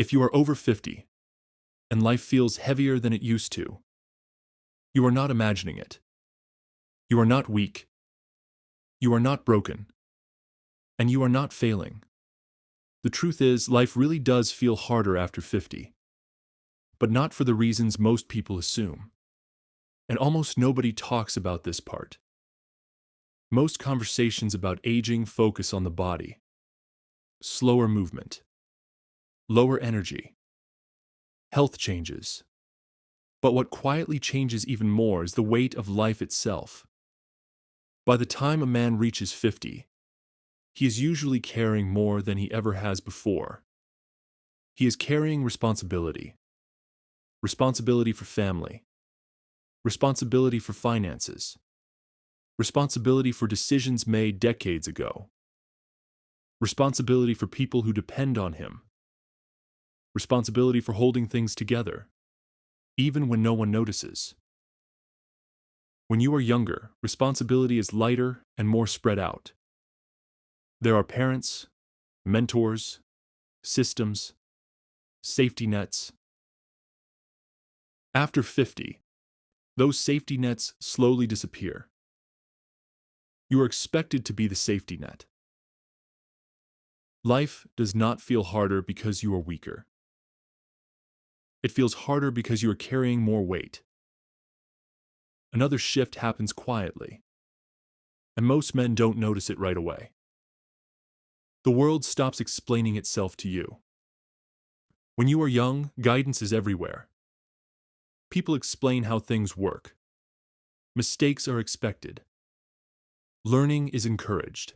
If you are over 50 and life feels heavier than it used to, you are not imagining it. You are not weak. You are not broken. And you are not failing. The truth is, life really does feel harder after 50, but not for the reasons most people assume. And almost nobody talks about this part. Most conversations about aging focus on the body, slower movement, lower energy, health changes. But what quietly changes even more is the weight of life itself. By the time a man reaches 50, he is usually carrying more than he ever has before. He is carrying responsibility. Responsibility for family. Responsibility for finances. Responsibility for decisions made decades ago. Responsibility for people who depend on him. Responsibility for holding things together, even when no one notices. When you are younger, responsibility is lighter and more spread out. There are parents, mentors, systems, safety nets. After 50, those safety nets slowly disappear. You are expected to be the safety net. Life does not feel harder because you are weaker. It feels harder because you are carrying more weight. Another shift happens quietly, and most men don't notice it right away. The world stops explaining itself to you. When you are young, guidance is everywhere. People explain how things work. Mistakes are expected. Learning is encouraged.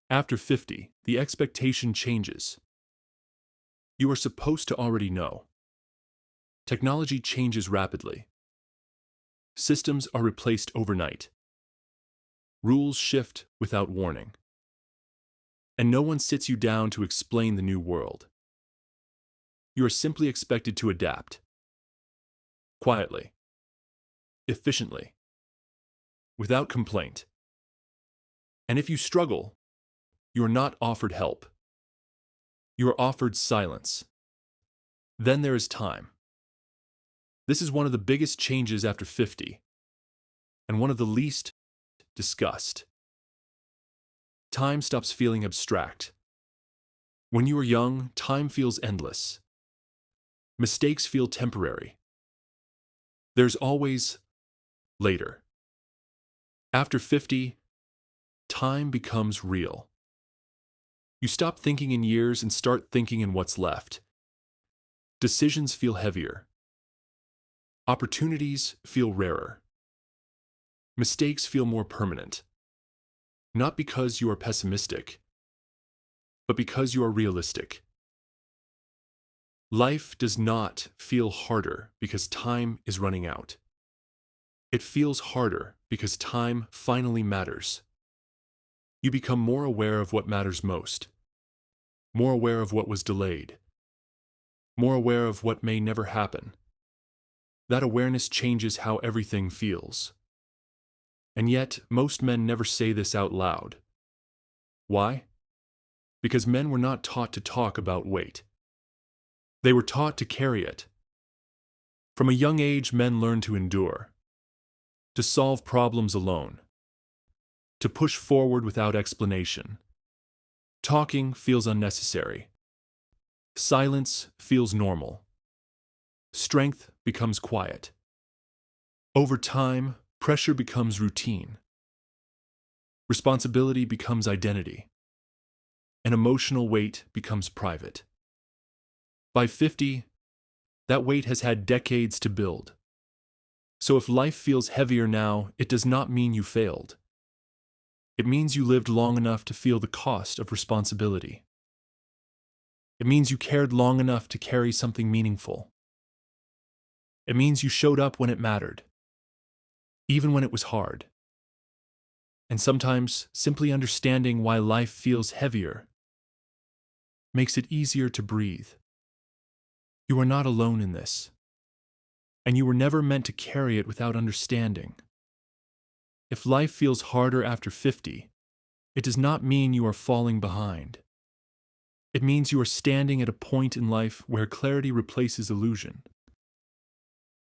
After 50, the expectation changes. You are supposed to already know. Technology changes rapidly. Systems are replaced overnight. Rules shift without warning. And no one sits you down to explain the new world. You are simply expected to adapt. Quietly. Efficiently. Without complaint. And if you struggle, you are not offered help. You are offered silence. Then there is time. This is one of the biggest changes after 50, and one of the least discussed. Time stops feeling abstract. When you are young, time feels endless. Mistakes feel temporary. There's always later. After 50, time becomes real. You stop thinking in years and start thinking in what's left. Decisions feel heavier. Opportunities feel rarer. Mistakes feel more permanent. Not because you are pessimistic, but because you are realistic. Life does not feel harder because time is running out. It feels harder because time finally matters. You become more aware of what matters most, more aware of what was delayed, more aware of what may never happen. That awareness changes how everything feels. And yet, most men never say this out loud. Why? Because men were not taught to talk about weight. They were taught to carry it. From a young age, men learn to endure, to solve problems alone, to push forward without explanation. Talking feels unnecessary. Silence feels normal. Strength becomes quiet. Over time, pressure becomes routine. Responsibility becomes identity. And emotional weight becomes private. By 50, that weight has had decades to build. So if life feels heavier now, it does not mean you failed. It means you lived long enough to feel the cost of responsibility. It means you cared long enough to carry something meaningful. It means you showed up when it mattered, even when it was hard. And sometimes, simply understanding why life feels heavier makes it easier to breathe. You are not alone in this, and you were never meant to carry it without understanding. If life feels harder after 50, it does not mean you are falling behind. It means you are standing at a point in life where clarity replaces illusion.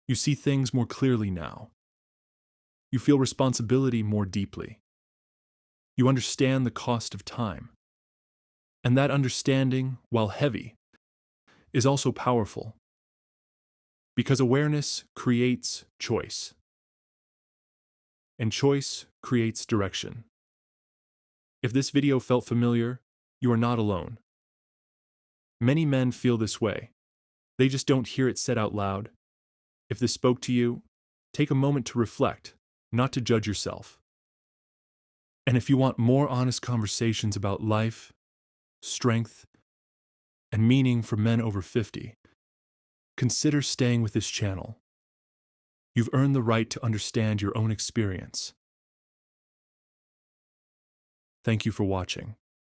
You see things more clearly now. You feel responsibility more deeply. You understand the cost of time. And that understanding, while heavy, is also powerful. Because awareness creates choice. And choice creates direction. If this video felt familiar, you are not alone. Many men feel this way. They just don't hear it said out loud. If this spoke to you, take a moment to reflect, not to judge yourself. And if you want more honest conversations about life, strength, and meaning for men over 50, consider staying with this channel. You've earned the right to understand your own experience. Thank you for watching.